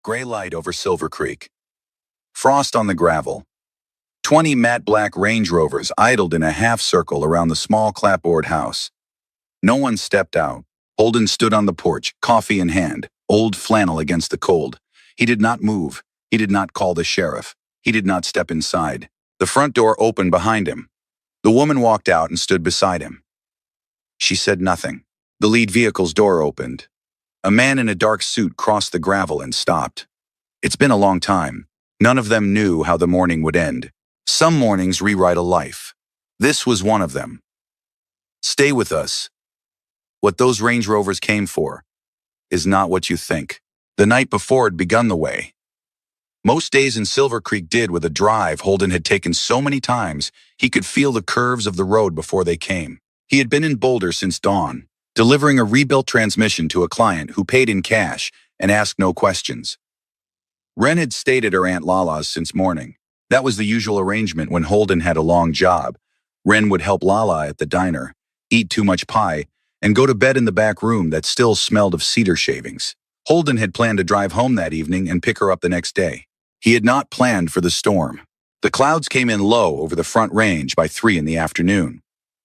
Gray light over Silver Creek. Frost on the gravel. 20 matte black Range Rovers idled in a half circle around the small clapboard house. No one stepped out. Holden stood on the porch, coffee in hand, old flannel against the cold. He did not move. He did not call the sheriff. He did not step inside. The front door opened behind him. The woman walked out and stood beside him. She said nothing. The lead vehicle's door opened. A man in a dark suit crossed the gravel and stopped. It's been a long time. None of them knew how the morning would end. Some mornings rewrite a life. This was one of them. Stay with us. What those Range Rovers came for is not what you think. The night before had begun the way most days in Silver Creek did, with a drive Holden had taken so many times he could feel the curves of the road before they came. He had been in Boulder since dawn, delivering a rebuilt transmission to a client who paid in cash and asked no questions. Wren had stayed at her Aunt Lala's since morning. That was the usual arrangement when Holden had a long job. Wren would help Lala at the diner, eat too much pie, and go to bed in the back room that still smelled of cedar shavings. Holden had planned to drive home that evening and pick her up the next day. He had not planned for the storm. The clouds came in low over the Front Range by 3 in the afternoon.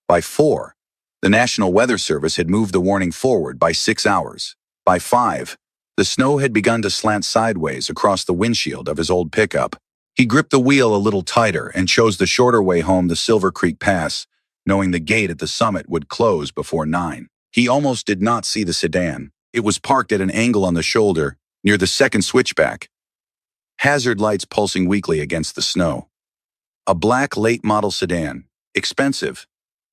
By 4, the National Weather Service had moved the warning forward by 6 hours. By 5, the snow had begun to slant sideways across the windshield of his old pickup. He gripped the wheel a little tighter and chose the shorter way home the Silver Creek Pass, knowing the gate at the summit would close before 9. He almost did not see the sedan. It was parked at an angle on the shoulder, near the second switchback, hazard lights pulsing weakly against the snow. A black late-model sedan, expensive,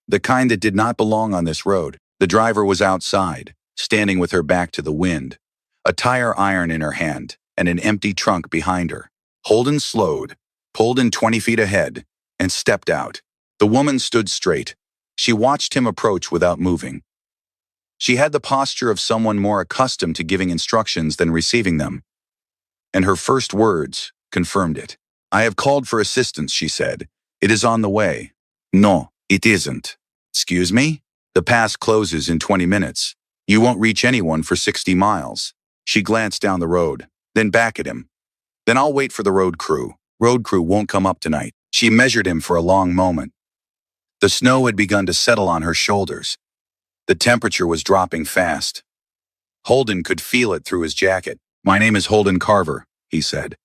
the kind that did not belong on this road. The driver was outside, standing with her back to the wind, a tire iron in her hand and an empty trunk behind her. Holden slowed, pulled in 20 feet ahead, and stepped out. The woman stood straight. She watched him approach without moving. She had the posture of someone more accustomed to giving instructions than receiving them. And her first words confirmed it. "I have called for assistance," she said. "It is on the way." "No, it isn't." "Excuse me? The pass closes in 20 minutes. You won't reach anyone for 60 miles. She glanced down the road, then back at him. "Then I'll wait for the road crew. Road crew won't come up tonight." She measured him for a long moment. The snow had begun to settle on her shoulders. The temperature was dropping fast. Holden could feel it through his jacket. "My name is Holden Carver," he said.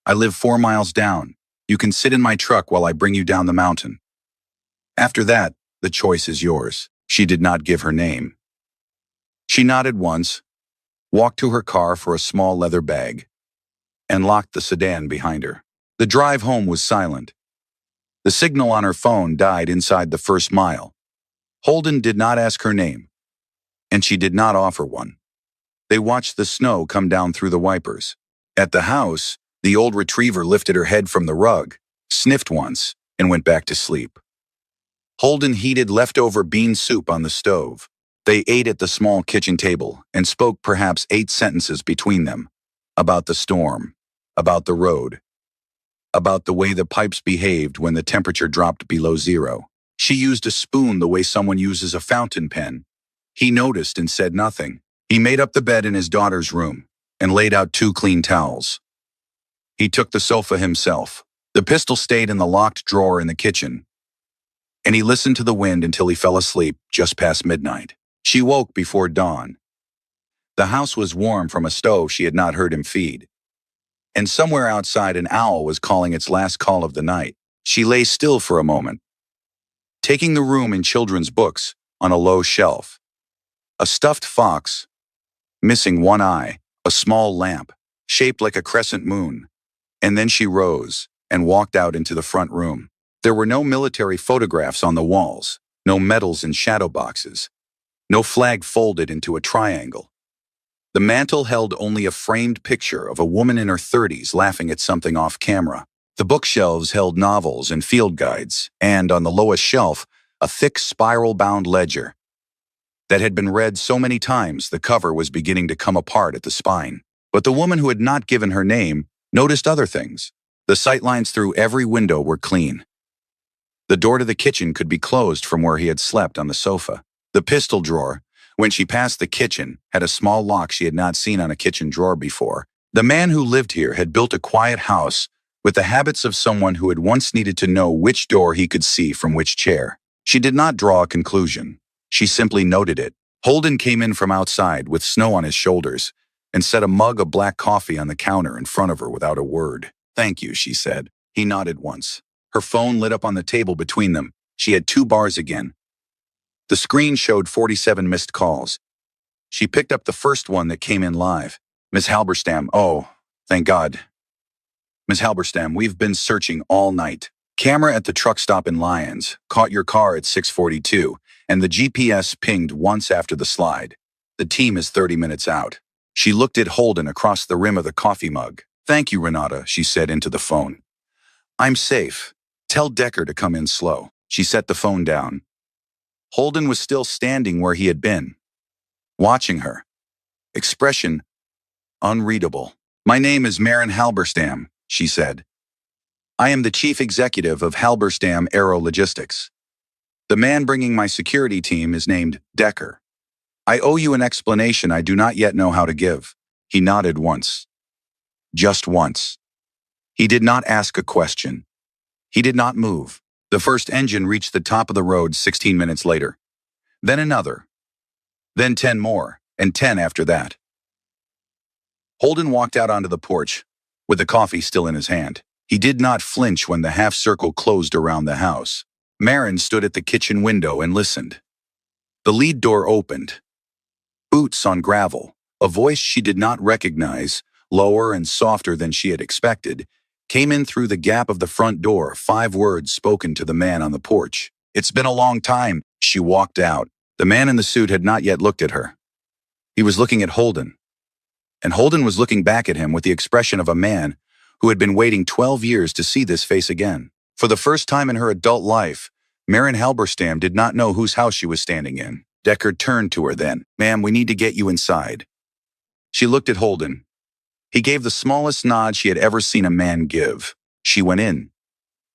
"I live 4 miles down. You can sit in my truck while I bring you down the mountain. After that, the choice is yours." She did not give her name. She nodded once, walked to her car for a small leather bag, and locked the sedan behind her. The drive home was silent. The signal on her phone died inside the first mile. Holden did not ask her name, and she did not offer one. They watched the snow come down through the wipers. At the house, the old retriever lifted her head from the rug, sniffed once, and went back to sleep. Holden heated leftover bean soup on the stove. They ate at the small kitchen table and spoke perhaps 8 sentences between them. About the storm, about the road, about the way the pipes behaved when the temperature dropped below 0. She used a spoon the way someone uses a fountain pen. He noticed and said nothing. He made up the bed in his daughter's room and laid out 2 clean towels. He took the sofa himself. The pistol stayed in the locked drawer in the kitchen, and he listened to the wind until he fell asleep just past midnight. She woke before dawn. The house was warm from a stove she had not heard him feed, and somewhere outside an owl was calling its last call of the night. She lay still for a moment, taking the room in children's books on a low shelf. A stuffed fox, missing one eye, a small lamp, shaped like a crescent moon. And then she rose and walked out into the front room. There were no military photographs on the walls, no medals in shadow boxes, no flag folded into a triangle. The mantel held only a framed picture of a woman in her 30s laughing at something off camera. The bookshelves held novels and field guides, and on the lowest shelf, a thick spiral-bound ledger that had been read so many times the cover was beginning to come apart at the spine. But the woman who had not given her name noticed other things. The sightlines through every window were clean. The door to the kitchen could be closed from where he had slept on the sofa. The pistol drawer, when she passed the kitchen, had a small lock she had not seen on a kitchen drawer before, The man who lived here had built a quiet house with the habits of someone who had once needed to know which door he could see from which chair. She did not draw a conclusion. She simply noted it. Holden came in from outside with snow on his shoulders and set a mug of black coffee on the counter in front of her without a word. "Thank you," she said. He nodded once. Her phone lit up on the table between them. She had 2 bars again. The screen showed 47 missed calls. She picked up the first one that came in live. "Miss Halberstam, oh, thank God. Miss Halberstam, we've been searching all night. Camera at the truck stop in Lyons caught your car at 6:42, and the GPS pinged once after the slide. The team is 30 minutes out." She looked at Holden across the rim of the coffee mug. "Thank you, Renata," she said into the phone. "I'm safe. Tell Decker to come in slow." She set the phone down. Holden was still standing where he had been, watching her. Expression unreadable. "My name is Maren Halberstam," she said. "I am the chief executive of Halberstam Aero Logistics. The man bringing my security team is named Decker. I owe you an explanation I do not yet know how to give." He nodded once. Just once. He did not ask a question. He did not move. The first engine reached the top of the road 16 minutes later. Then another. Then 10 more, and 10 after that. Holden walked out onto the porch, with the coffee still in his hand. He did not flinch when the half-circle closed around the house. Maren stood at the kitchen window and listened. The lead door opened. Boots on gravel, a voice she did not recognize, lower and softer than she had expected, came in through the gap of the front door, 5 words spoken to the man on the porch. "It's been a long time." She walked out. The man in the suit had not yet looked at her. He was looking at Holden. And Holden was looking back at him with the expression of a man who had been waiting 12 years to see this face again. For the first time in her adult life, Maren Halberstam did not know whose house she was standing in. Decker turned to her then. "Ma'am, we need to get you inside." She looked at Holden. He gave the smallest nod she had ever seen a man give. She went in.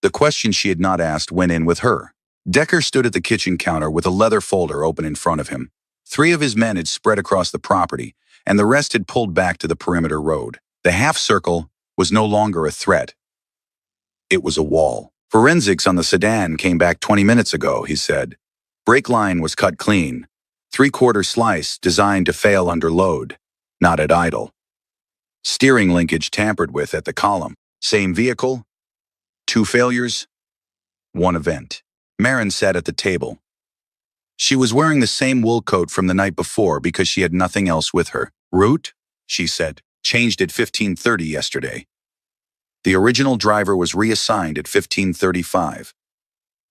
The question she had not asked went in with her. Decker stood at the kitchen counter with a leather folder open in front of him. 3 of his men had spread across the property, and the rest had pulled back to the perimeter road. The half-circle was no longer a threat. It was a wall. "Forensics on the sedan came back 20 minutes ago," he said. "Brake line was cut clean. 3/4 slice designed to fail under load, not at idle. Steering linkage tampered with at the column. Same vehicle, 2 failures, 1 event." Maren sat at the table. She was wearing the same wool coat from the night before because she had nothing else with her. "Route?" she said. "Changed at 15:30 yesterday. The original driver was reassigned at 15:35.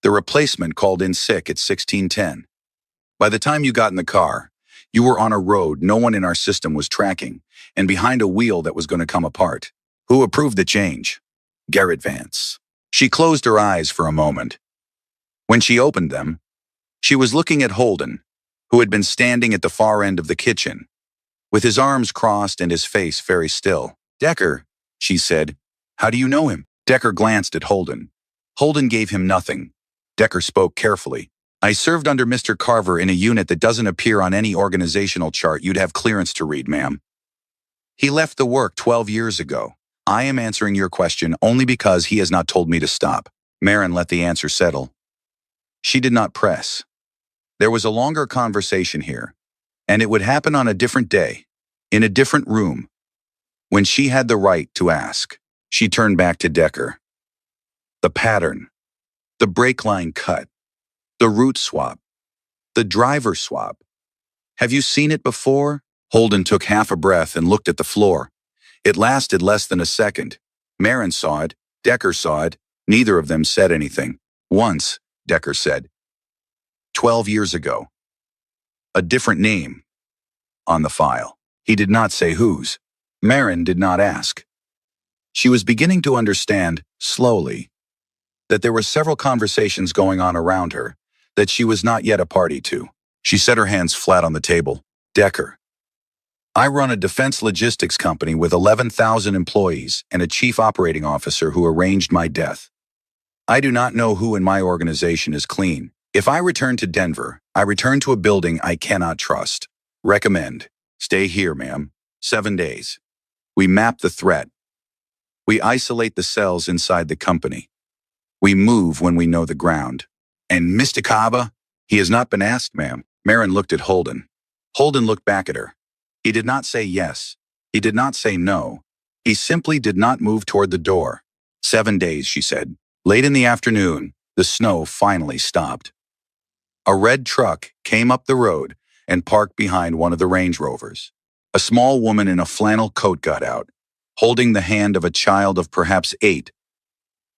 The replacement called in sick at 16:10. By the time you got in the car, you were on a road no one in our system was tracking, and behind a wheel that was going to come apart. Who approved the change?" "Garrett Vance." She closed her eyes for a moment. When she opened them, she was looking at Holden, who had been standing at the far end of the kitchen, with his arms crossed and his face very still. "Decker," she said. "How do you know him?" Decker glanced at Holden. Holden gave him nothing. Decker spoke carefully. "I served under Mr. Carver in a unit that doesn't appear on any organizational chart you'd have clearance to read, ma'am. He left the work 12 years ago. I am answering your question only because he has not told me to stop." Maren let the answer settle. She did not press. There was a longer conversation here, and it would happen on a different day, in a different room, when she had the right to ask. She turned back to Decker. The pattern, the brake line cut, the route swap, the driver swap. "Have you seen it before?" Holden took half a breath and looked at the floor. It lasted less than a second. Maren saw it. Decker saw it. Neither of them said anything. "Once," Decker said. 12 years ago. A different name on the file. He did not say whose. Maren did not ask. She was beginning to understand, slowly, that there were several conversations going on around her that she was not yet a party to. She set her hands flat on the table. "Decker, I run a defense logistics company with 11,000 employees and a chief operating officer who arranged my death. I do not know who in my organization is clean. If I return to Denver, I return to a building I cannot trust. Recommend. Stay here, ma'am. 7 days. We map the threat. We isolate the cells inside the company. We move when we know the ground. And Mr. Kaba? He has not been asked, ma'am. Marin looked at Holden. Holden looked back at her. He did not say yes. He did not say no. He simply did not move toward the door. 7 days, she said. Late in the afternoon, the snow finally stopped. A red truck came up the road and parked behind one of the Range Rovers. A small woman in a flannel coat got out, holding the hand of a child of perhaps 8,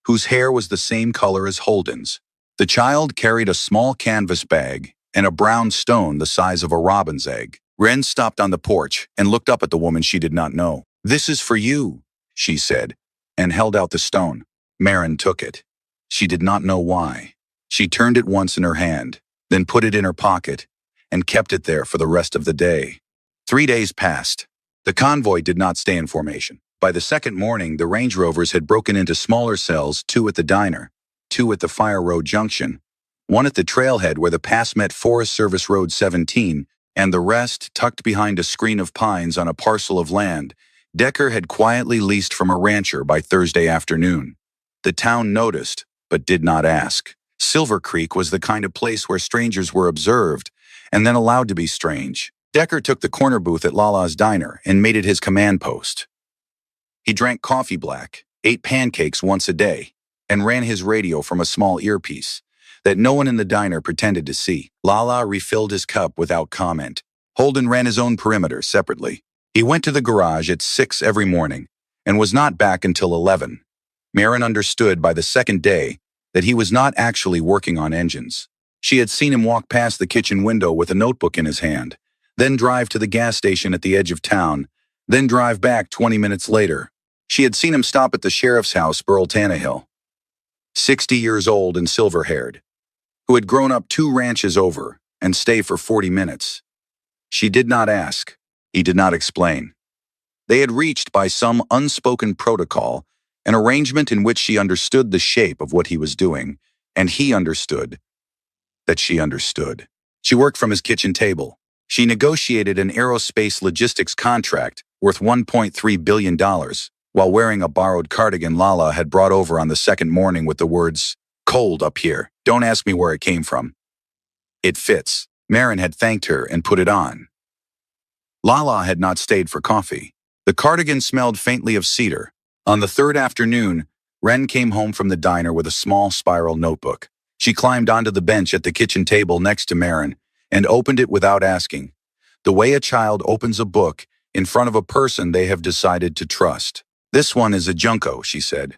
whose hair was the same color as Holden's. The child carried a small canvas bag and a brown stone the size of a robin's egg. Wren stopped on the porch and looked up at the woman she did not know. "This is for you," she said, and held out the stone. Marin took it. She did not know why. She turned it once in her hand, then put it in her pocket, and kept it there for the rest of the day. 3 days passed. The convoy did not stay in formation. By the second morning, the Range Rovers had broken into smaller cells, 2 at the diner, 2 at the Fire Road Junction, 1 at the trailhead where the pass met Forest Service Road 17, and the rest tucked behind a screen of pines on a parcel of land Decker had quietly leased from a rancher by Thursday afternoon. The town noticed, but did not ask. Silver Creek was the kind of place where strangers were observed and then allowed to be strange. Decker took the corner booth at Lala's diner and made it his command post. He drank coffee black, ate pancakes once a day, and ran his radio from a small earpiece that no one in the diner pretended to see. Lala refilled his cup without comment. Holden ran his own perimeter separately. He went to the garage at 6 every morning and was not back until 11. Marin understood by the second day that he was not actually working on engines. She had seen him walk past the kitchen window with a notebook in his hand, then drive to the gas station at the edge of town, then drive back 20 minutes later. She had seen him stop at the sheriff's house, Burl Tannehill, 60 years old and silver-haired, who had grown up 2 ranches over, and stay for 40 minutes. She did not ask. He did not explain. They had reached, by some unspoken protocol, an arrangement in which she understood the shape of what he was doing, and he understood that she understood. She worked from his kitchen table. She negotiated an aerospace logistics contract worth $1.3 billion while wearing a borrowed cardigan Lala had brought over on the second morning with the words, "Cold up here. Don't ask me where it came from. It fits." Marin had thanked her and put it on. Lala had not stayed for coffee. The cardigan smelled faintly of cedar. On the third afternoon, Wren came home from the diner with a small spiral notebook. She climbed onto the bench at the kitchen table next to Marin and opened it without asking, the way a child opens a book in front of a person they have decided to trust. "This one is a junco," she said.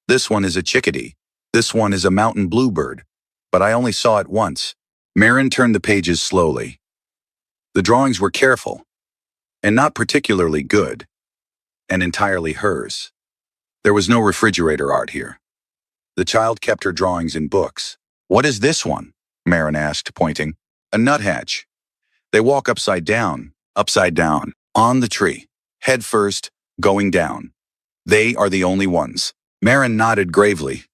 "This one is a chickadee. This one is a mountain bluebird. But I only saw it once." Marin turned the pages slowly. The drawings were careful, and not particularly good, and entirely hers. There was no refrigerator art here. The child kept her drawings in books. "What is this one?" Marin asked, pointing. "A nuthatch. They walk upside down, on the tree, head first, going down. They are the only ones." Marin nodded gravely.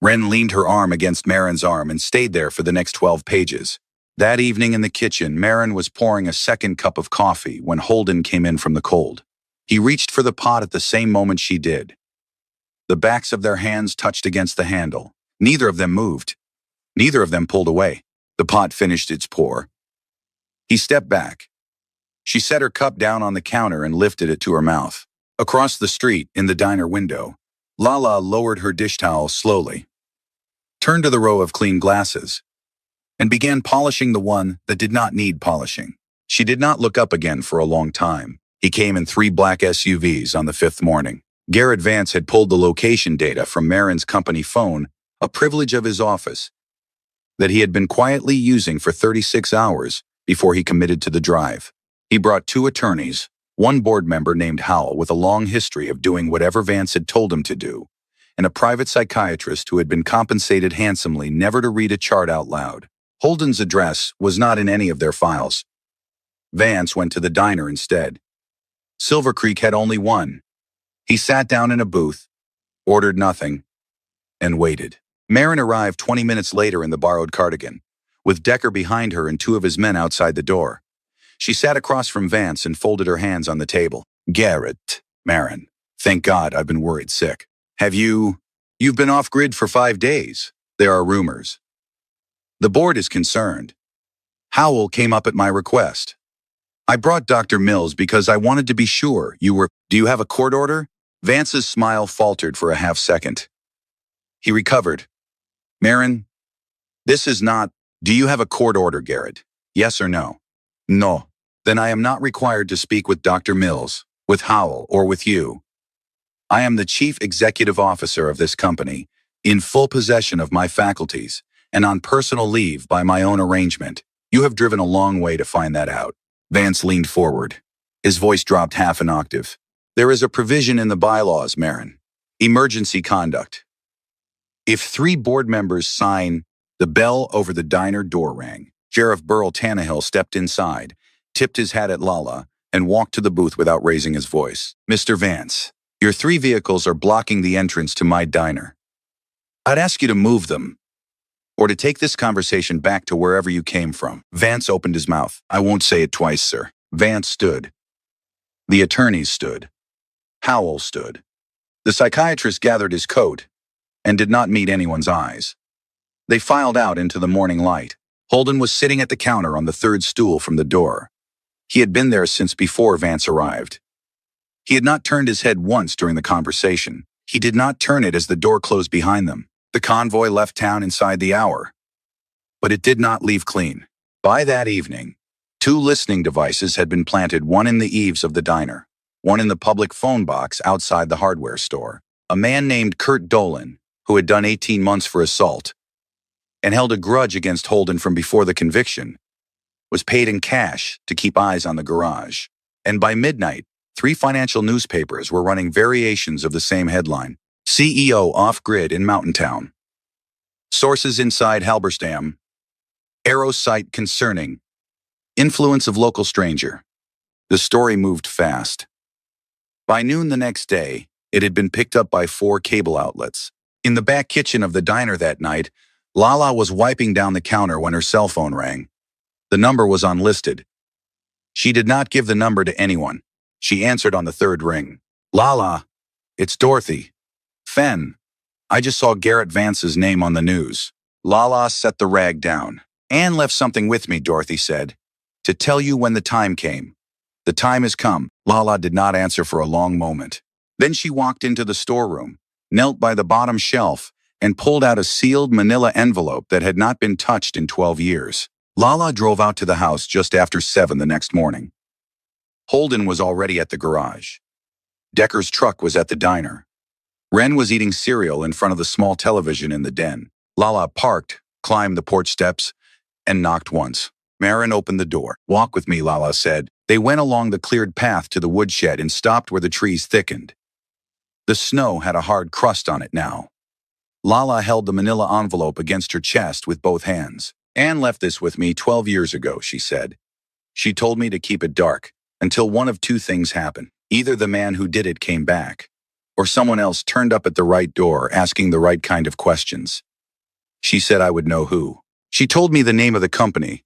Wren leaned her arm against Marin's arm and stayed there for the next 12 pages. That evening in the kitchen, Marin was pouring a second cup of coffee when Holden came in from the cold. He reached for the pot at the same moment she did. The backs of their hands touched against the handle. Neither of them moved. Neither of them pulled away. The pot finished its pour. He stepped back. She set her cup down on the counter and lifted it to her mouth. Across the street, in the diner window, Lala lowered her dish towel slowly, turned to the row of clean glasses, and began polishing the one that did not need polishing. She did not look up again for a long time. He came in 3 black SUVs on the 5th morning. Garrett Vance had pulled the location data from Marin's company phone, a privilege of his office, that he had been quietly using for 36 hours before he committed to the drive. He brought 2 attorneys, 1 board member named Howell with a long history of doing whatever Vance had told him to do, and a private psychiatrist who had been compensated handsomely never to read a chart out loud. Holden's address was not in any of their files. Vance went to the diner instead. Silver Creek had only one. He sat down in a booth, ordered nothing, and waited. Marin arrived 20 minutes later in the borrowed cardigan, with Decker behind her and 2 of his men outside the door. She sat across from Vance and folded her hands on the table. "Garrett," Marin, thank God, I've been worried sick. You've been off grid for 5 days. There are rumors. The board is concerned. Howell came up at my request. I brought Dr. Mills because I wanted to be sure you were. Do you have a court order? Vance's smile faltered for a half second. He recovered. Marin, this is not. Do you have a court order, Garrett? Yes or no? No. Then I am not required to speak with Dr. Mills, with Howell, or with you. I am the chief executive officer of this company, in full possession of my faculties, and on personal leave by my own arrangement. You have driven a long way to find that out. Vance leaned forward. His voice dropped half an octave. There is a provision in the bylaws, Marin. Emergency conduct. If 3 board members sign, the bell over the diner door rang. Sheriff Burl Tannehill stepped inside, tipped his hat at Lala, and walked to the booth without raising his voice. Mr. Vance, your 3 vehicles are blocking the entrance to my diner. I'd ask you to move them, or to take this conversation back to wherever you came from. Vance opened his mouth. I won't say it twice, sir. Vance stood. The attorneys stood. Howell stood. The psychiatrist gathered his coat and did not meet anyone's eyes. They filed out into the morning light. Holden was sitting at the counter on the 3rd stool from the door. He had been there since before Vance arrived. He had not turned his head once during the conversation. He did not turn it as the door closed behind them. The convoy left town inside the hour. But it did not leave clean. By that evening, 2 listening devices had been planted, one in the eaves of the diner, one in the public phone box outside the hardware store. A man named Kurt Dolan, who had done 18 months for assault and held a grudge against Holden from before the conviction, was paid in cash to keep eyes on the garage. And by midnight, 3 financial newspapers were running variations of the same headline: CEO off-grid in Mountain Town. Sources inside Halberstam. Arrow site concerning influence of local stranger. The story moved fast. By noon the next day, it had been picked up by 4 cable outlets. In the back kitchen of the diner that night, Lala was wiping down the counter when her cell phone rang. The number was unlisted. She did not give the number to anyone. She answered on the 3rd ring. Lala, it's Dorothy. Fen, I just saw Garrett Vance's name on the news. Lala set the rag down. Anne left something with me, Dorothy said, to tell you when the time came. The time has come. Lala did not answer for a long moment. Then she walked into the storeroom, knelt by the bottom shelf, and pulled out a sealed manila envelope that had not been touched in 12 years. Lala drove out to the house just after 7 the next morning. Holden was already at the garage. Decker's truck was at the diner. Wren was eating cereal in front of the small television in the den. Lala parked, climbed the porch steps, and knocked once. Marin opened the door. Walk with me, Lala said. They went along the cleared path to the woodshed and stopped where the trees thickened. The snow had a hard crust on it now. Lala held the manila envelope against her chest with both hands. Anne left this with me 12 years ago, she said. She told me to keep it dark, until one of 2 things happened. Either the man who did it came back, or someone else turned up at the right door asking the right kind of questions. She said I would know who. She told me the name of the company.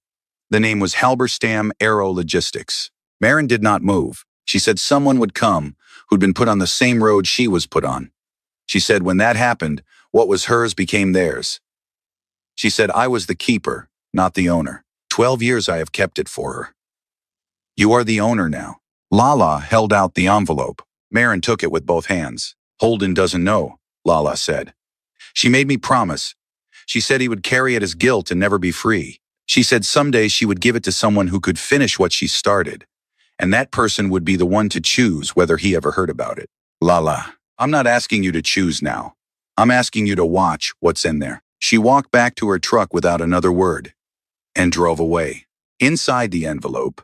The name was Halberstam Aero Logistics. Marin did not move. She said someone would come who'd been put on the same road she was put on. She said when that happened, what was hers became theirs. She said I was the keeper, not the owner. 12 years I have kept it for her. You are the owner now. Lala held out the envelope. Marin took it with both hands. Holden doesn't know, Lala said. She made me promise. She said he would carry it as guilt and never be free. She said someday she would give it to someone who could finish what she started, and that person would be the one to choose whether he ever heard about it. Lala, I'm not asking you to choose now. I'm asking you to watch what's in there. She walked back to her truck without another word and drove away. Inside the envelope,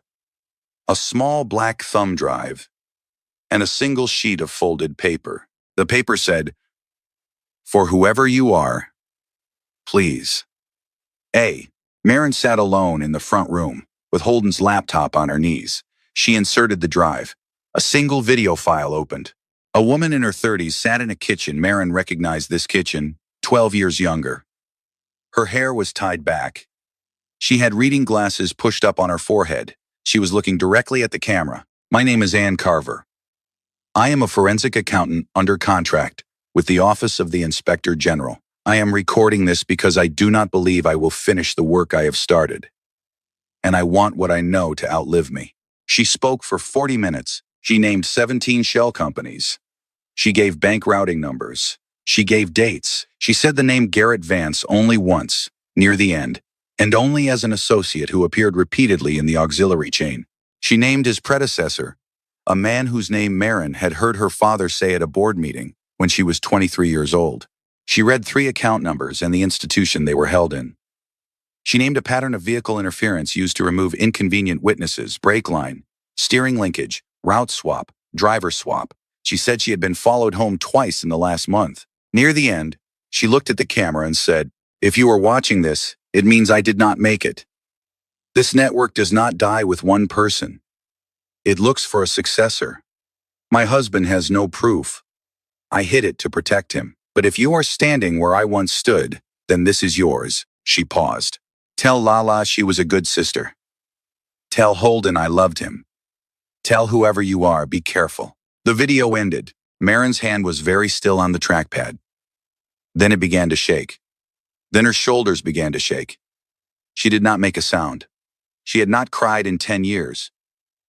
a small black thumb drive and a single sheet of folded paper. The paper said, "For whoever you are, please." Marin sat alone in the front room with Holden's laptop on her knees. She inserted the drive. A single video file opened. A woman in her 30s sat in a kitchen. Marin recognized this kitchen, 12 years younger. Her hair was tied back. She had reading glasses pushed up on her forehead. She was looking directly at the camera. My name is Ann Carver. I am a forensic accountant under contract with the Office of the Inspector General. I am recording this because I do not believe I will finish the work I have started, and I want what I know to outlive me. She spoke for 40 minutes. She named 17 shell companies. She gave bank routing numbers. She gave dates. She said the name Garrett Vance only once, near the end, and only as an associate who appeared repeatedly in the auxiliary chain. She named his predecessor, a man whose name Marin had heard her father say at a board meeting when she was 23 years old. She read 3 account numbers and the institution they were held in. She named a pattern of vehicle interference used to remove inconvenient witnesses, brake line, steering linkage, route swap, driver swap. She said she had been followed home twice in the last month. Near the end, she looked at the camera and said, "If you are watching this, it means I did not make it. This network does not die with one person. It looks for a successor. My husband has no proof. I hid it to protect him. But if you are standing where I once stood, then this is yours." She paused. "Tell Lala she was a good sister. Tell Holden I loved him. Tell whoever you are, be careful." The video ended. Marin's hand was very still on the trackpad. Then it began to shake. Then her shoulders began to shake. She did not make a sound. She had not cried in 10 years,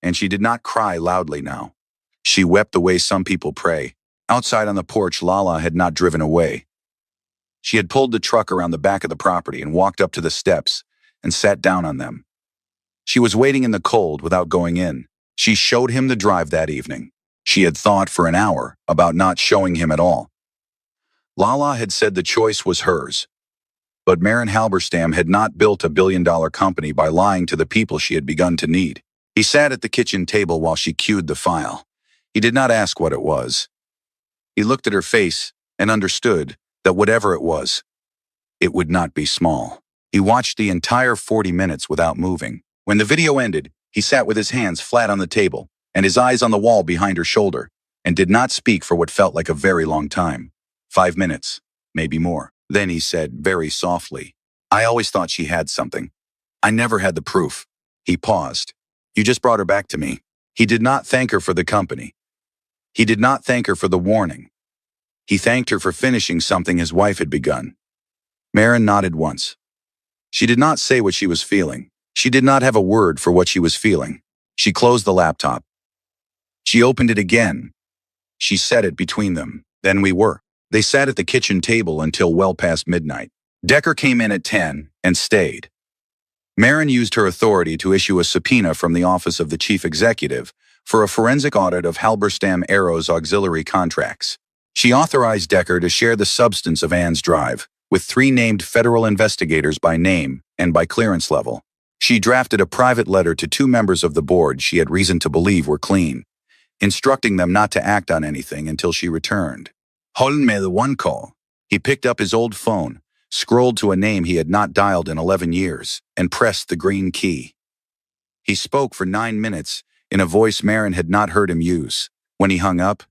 and she did not cry loudly now. She wept the way some people pray. Outside on the porch, Lala had not driven away. She had pulled the truck around the back of the property and walked up to the steps and sat down on them. She was waiting in the cold without going in. She showed him the drive that evening. She had thought for an hour about not showing him at all. Lala had said the choice was hers. But Marin Halberstam had not built a billion-dollar company by lying to the people she had begun to need. He sat at the kitchen table while she queued the file. He did not ask what it was. He looked at her face and understood that whatever it was, it would not be small. He watched the entire 40 minutes without moving. When the video ended, he sat with his hands flat on the table and his eyes on the wall behind her shoulder, and did not speak for what felt like a very long time. 5 minutes, maybe more. Then he said very softly, "I always thought she had something. I never had the proof." He paused. "You just brought her back to me." He did not thank her for the company. He did not thank her for the warning. He thanked her for finishing something his wife had begun. Marin nodded once. She did not say what she was feeling. She did not have a word for what she was feeling. She closed the laptop. She opened it again. She set it between them. Then They sat at the kitchen table until well past midnight. Decker came in at 10 and stayed. Marin used her authority to issue a subpoena from the office of the chief executive for a forensic audit of Halberstam Aero's auxiliary contracts. She authorized Decker to share the substance of Ann's drive with 3 named federal investigators by name and by clearance level. She drafted a private letter to 2 members of the board she had reason to believe were clean, instructing them not to act on anything until she returned. Holden made the one call. He picked up his old phone, scrolled to a name he had not dialed in 11 years, and pressed the green key. He spoke for 9 minutes in a voice Marin had not heard him use. When he hung up,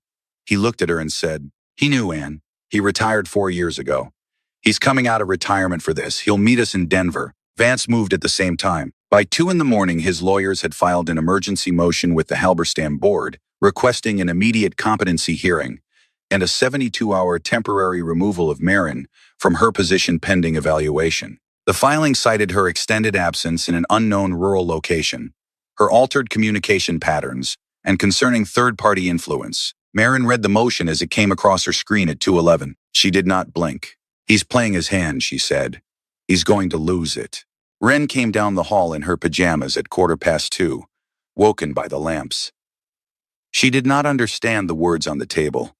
he looked at her and said, "He knew Ann. He retired 4 years ago. He's coming out of retirement for this. He'll meet us in Denver." Vance moved at the same time. By 2 in the morning, his lawyers had filed an emergency motion with the Halberstam board, requesting an immediate competency hearing and a 72-hour temporary removal of Marin from her position pending evaluation. The filing cited her extended absence in an unknown rural location, her altered communication patterns, and concerning third-party influence. Marin read the motion as it came across her screen at 2:11. She did not blink. "He's playing his hand," she said. "He's going to lose it." Wren came down the hall in her pajamas at 2:15, woken by the lamps. She did not understand the words on the table.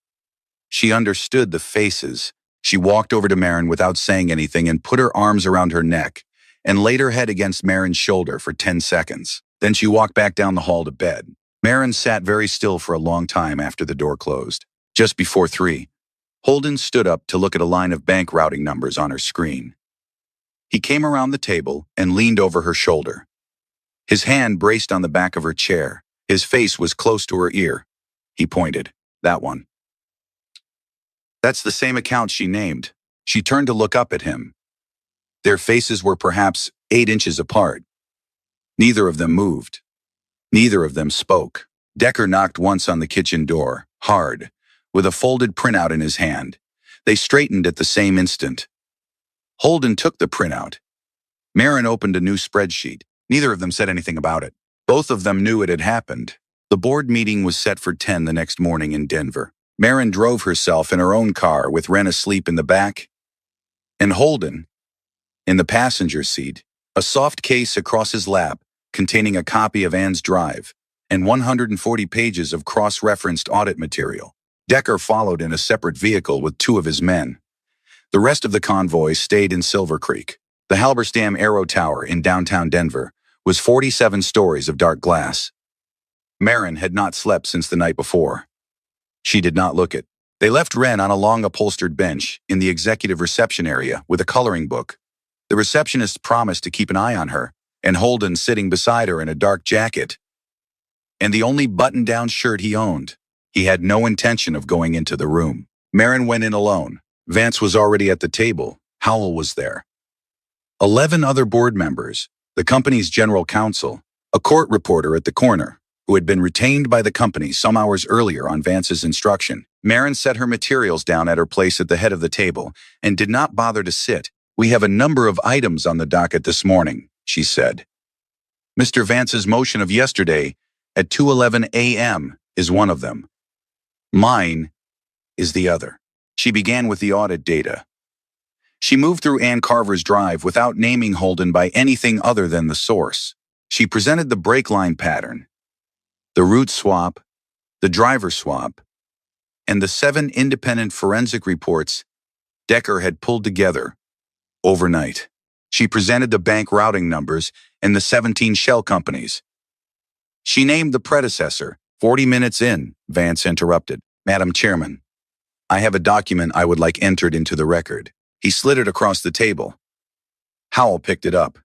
She understood the faces. She walked over to Marin without saying anything and put her arms around her neck and laid her head against Marin's shoulder for 10 seconds. Then she walked back down the hall to bed. Marin sat very still for a long time after the door closed. Just before 3, Holden stood up to look at a line of bank routing numbers on her screen. He came around the table and leaned over her shoulder. His hand braced on the back of her chair. His face was close to her ear. He pointed. "That one. That's the same account she named." She turned to look up at him. Their faces were perhaps 8 inches apart. Neither of them moved. Neither of them spoke. Decker knocked once on the kitchen door. hard, with a folded printout in his hand. They straightened at the same instant. Holden took the printout. Marin opened a new spreadsheet. Neither of them said anything about it. Both of them knew it had happened. The board meeting was set for 10 the next morning in Denver. Marin drove herself in her own car with Ren asleep in the back and Holden in the passenger seat, a soft case across his lap containing a copy of Anne's drive and 140 pages of cross-referenced audit material. Decker followed in a separate vehicle with 2 of his men. The rest of the convoy stayed in Silver Creek. The Halberstam Aero Tower in downtown Denver was 47 stories of dark glass. Marin had not slept since the night before. She did not look it. They left Ren on a long upholstered bench in the executive reception area with a coloring book. The receptionist promised to keep an eye on her, and Holden sitting beside her in a dark jacket and the only button-down shirt he owned. He had no intention of going into the room. Marin went in alone. Vance was already at the table. Howell was there. 11 other board members, the company's general counsel, a court reporter at the corner, who had been retained by the company some hours earlier on Vance's instruction. Marin set her materials down at her place at the head of the table and did not bother to sit. "We have a number of items on the docket this morning," she said. "Mr. Vance's motion of yesterday at 2:11 a.m. is one of them. Mine is the other." She began with the audit data. She moved through Ann Carver's drive without naming Holden by anything other than the source. She presented the brake line pattern, the route swap, the driver swap, and the 7 independent forensic reports Decker had pulled together overnight. She presented the bank routing numbers and the 17 shell companies. She named the predecessor. 40 minutes in, Vance interrupted. "Madam Chairman, I have a document I would like entered into the record." He slid it across the table. Howell picked it up.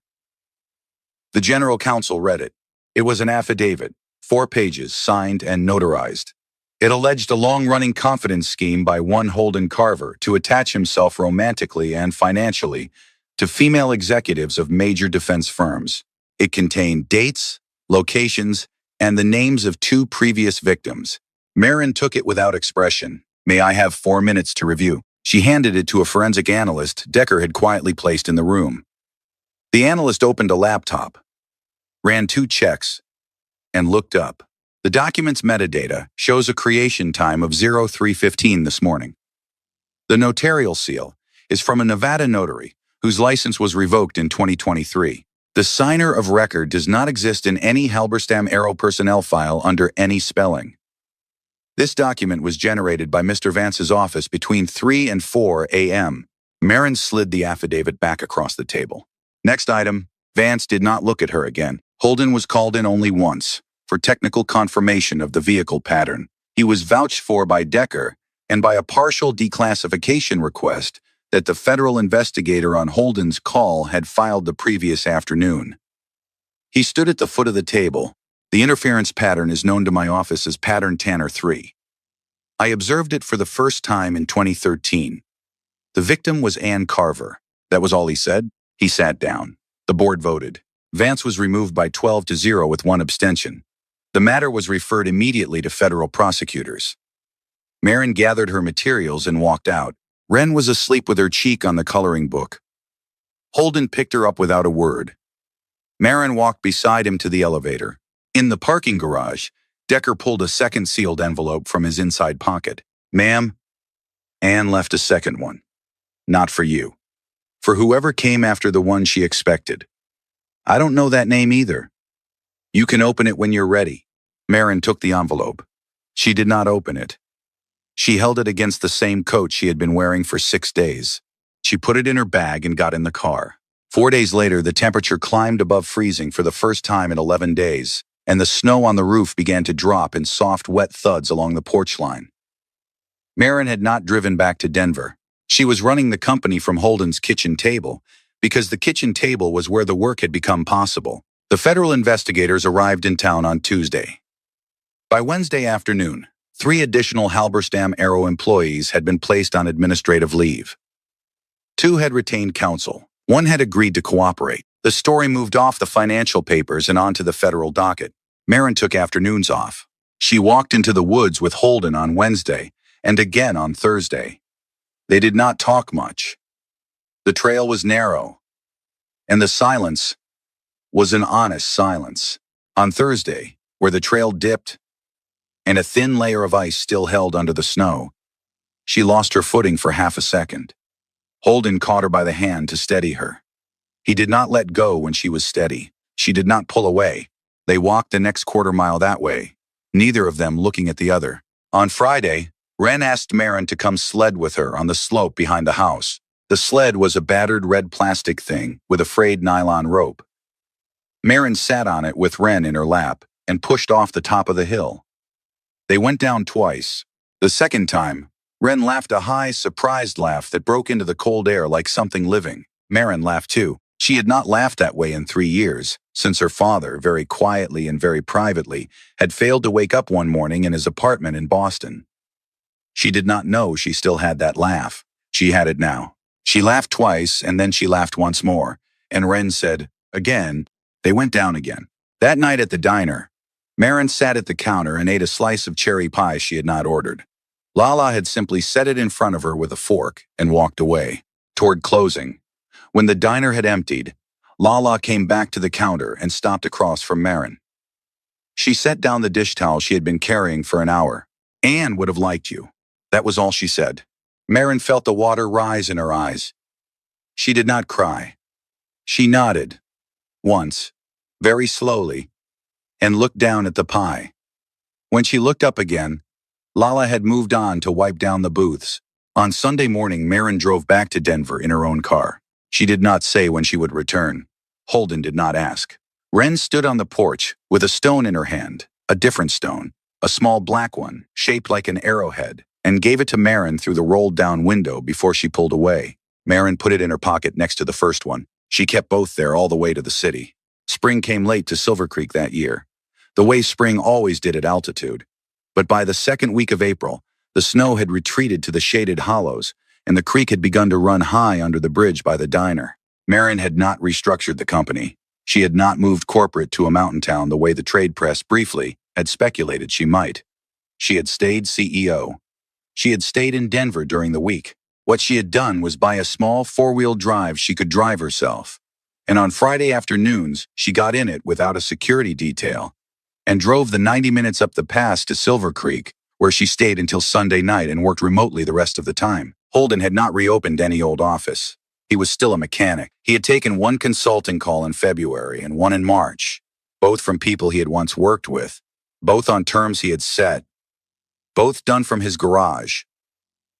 The general counsel read it. It was an affidavit, 4 pages, signed and notarized. It alleged a long-running confidence scheme by one Holden Carver to attach himself romantically and financially to female executives of major defense firms. It contained dates, locations, and the names of 2 previous victims. Marin took it without expression. "May I have 4 minutes to review?" She handed it to a forensic analyst Decker had quietly placed in the room. The analyst opened a laptop, ran 2 checks, and looked up. The document's metadata shows a creation time of 03:15 this morning. The notarial seal is from a Nevada notary whose license was revoked in 2023. The signer of record does not exist in any Halberstam Aero personnel file under any spelling. This document was generated by Mr. Vance's office between 3 and 4 a.m. Marin slid the affidavit back across the table. Next item, Vance did not look at her again. Holden was called in only once for technical confirmation of the vehicle pattern. He was vouched for by Decker and by a partial declassification request that the federal investigator on Holden's call had filed the previous afternoon. He stood at the foot of the table. "The interference pattern is known to my office as Pattern Tanner 3. I observed it for the first time in 2013. The victim was Ann Carver." That was all he said. He sat down. The board voted. Vance was removed by 12-0 with 1 abstention. The matter was referred immediately to federal prosecutors. Marin gathered her materials and walked out. Ren was asleep with her cheek on the coloring book. Holden picked her up without a word. Marin walked beside him to the elevator. In the parking garage, Decker pulled a second sealed envelope from his inside pocket. "Ma'am, Anne left a second one. Not for you. For whoever came after the one she expected. I don't know that name either. You can open it when you're ready." Marin took the envelope. She did not open it. She held it against the same coat she had been wearing for 6 days. She put it in her bag and got in the car. 4 days later, the temperature climbed above freezing for the first time in 11 days, and the snow on the roof began to drop in soft, wet thuds along the porch line. Marin had not driven back to Denver. She was running the company from Holden's kitchen table, because the kitchen table was where the work had become possible. The federal investigators arrived in town on Tuesday. By Wednesday afternoon, 3 additional Halberstam Aero employees had been placed on administrative leave. 2 had retained counsel. 1 had agreed to cooperate. The story moved off the financial papers and onto the federal docket. Marin took afternoons off. She walked into the woods with Holden on Wednesday and again on Thursday. They did not talk much. The trail was narrow, and the silence was an honest silence. On Thursday, where the trail dipped and a thin layer of ice still held under the snow, she lost her footing for half a second. Holden caught her by the hand to steady her. He did not let go when she was steady. She did not pull away. They walked the next quarter mile that way, neither of them looking at the other. On Friday, Wren asked Maren to come sled with her on the slope behind the house. The sled was a battered red plastic thing with a frayed nylon rope. Maren sat on it with Wren in her lap and pushed off the top of the hill. They went down twice. The second time, Wren laughed a high, surprised laugh that broke into the cold air like something living. Maren laughed too. She had not laughed that way in 3 years, since her father, very quietly and very privately, had failed to wake up one morning in his apartment in Boston. She did not know she still had that laugh. She had it now. She laughed twice, and then she laughed once more, and Wren said, again. They went down again. That night at the diner, Maren sat at the counter and ate a slice of cherry pie she had not ordered. Lala had simply set it in front of her with a fork and walked away. Toward closing, when the diner had emptied, Lala came back to the counter and stopped across from Maren. She set down the dish towel she had been carrying for an hour. Anne would have liked you. That was all she said. Maren felt the water rise in her eyes. She did not cry. She nodded, once, very slowly, and looked down at the pie. When she looked up again, Lala had moved on to wipe down the booths. On Sunday morning, Maren drove back to Denver in her own car. She did not say when she would return. Holden did not ask. Wren stood on the porch with a stone in her hand, a different stone, a small black one, shaped like an arrowhead, and gave it to Maren through the rolled-down window before she pulled away. Maren put it in her pocket next to the first one. She kept both there all the way to the city. Spring came late to Silver Creek that year, the way spring always did at altitude. But by the second week of April, the snow had retreated to the shaded hollows, and the creek had begun to run high under the bridge by the diner. Maren had not restructured the company. She had not moved corporate to a mountain town the way the trade press briefly had speculated she might. She had stayed CEO. She had stayed in Denver during the week. What she had done was buy a small four-wheel drive she could drive herself. And on Friday afternoons, she got in it without a security detail and drove the 90 minutes up the pass to Silver Creek, where she stayed until Sunday night and worked remotely the rest of the time. Holden had not reopened any old office. He was still a mechanic. He had taken one consulting call in February and one in March, both from people he had once worked with, both on terms he had set, both done from his garage,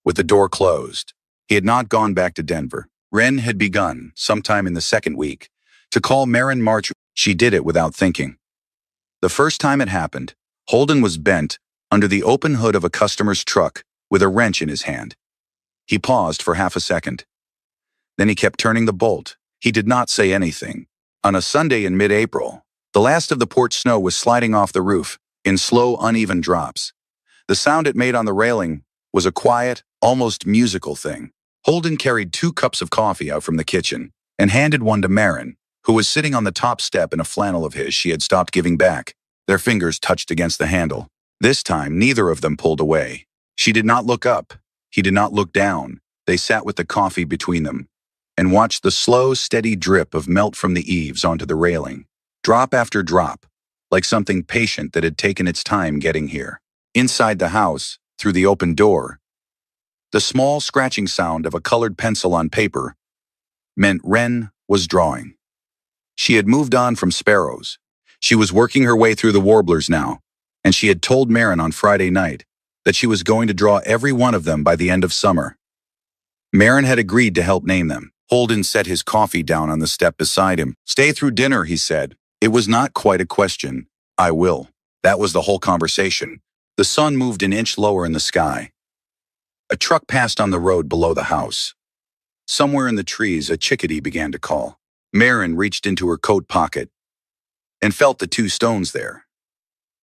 with the door closed. He had not gone back to Denver. Wren had begun, sometime in the second week, to call Maren March. She did it without thinking. The first time it happened, Holden was bent under the open hood of a customer's truck with a wrench in his hand. He paused for half a second. Then he kept turning the bolt. He did not say anything. On a Sunday in mid-April, the last of the porch snow was sliding off the roof in slow, uneven drops. The sound it made on the railing was a quiet, almost musical thing. Holden carried 2 cups of coffee out from the kitchen and handed one to Maren, who was sitting on the top step in a flannel of his she had stopped giving back. Their fingers touched against the handle. This time, neither of them pulled away. She did not look up. He did not look down. They sat with the coffee between them and watched the slow, steady drip of melt from the eaves onto the railing, drop after drop, like something patient that had taken its time getting here. Inside the house, through the open door, the small scratching sound of a colored pencil on paper meant Wren was drawing. She had moved on from sparrows. She was working her way through the warblers now, and she had told Maren on Friday night that she was going to draw every one of them by the end of summer. Maren had agreed to help name them. Holden set his coffee down on the step beside him. "Stay through dinner," he said. It was not quite a question. "I will." That was the whole conversation. The sun moved an inch lower in the sky. A truck passed on the road below the house. Somewhere in the trees, a chickadee began to call. Maren reached into her coat pocket and felt the 2 stones there,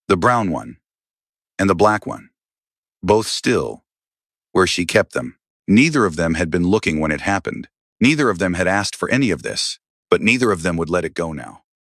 the brown one and the black one, both still, where she kept them. Neither of them had been looking when it happened. Neither of them had asked for any of this, but neither of them would let it go now.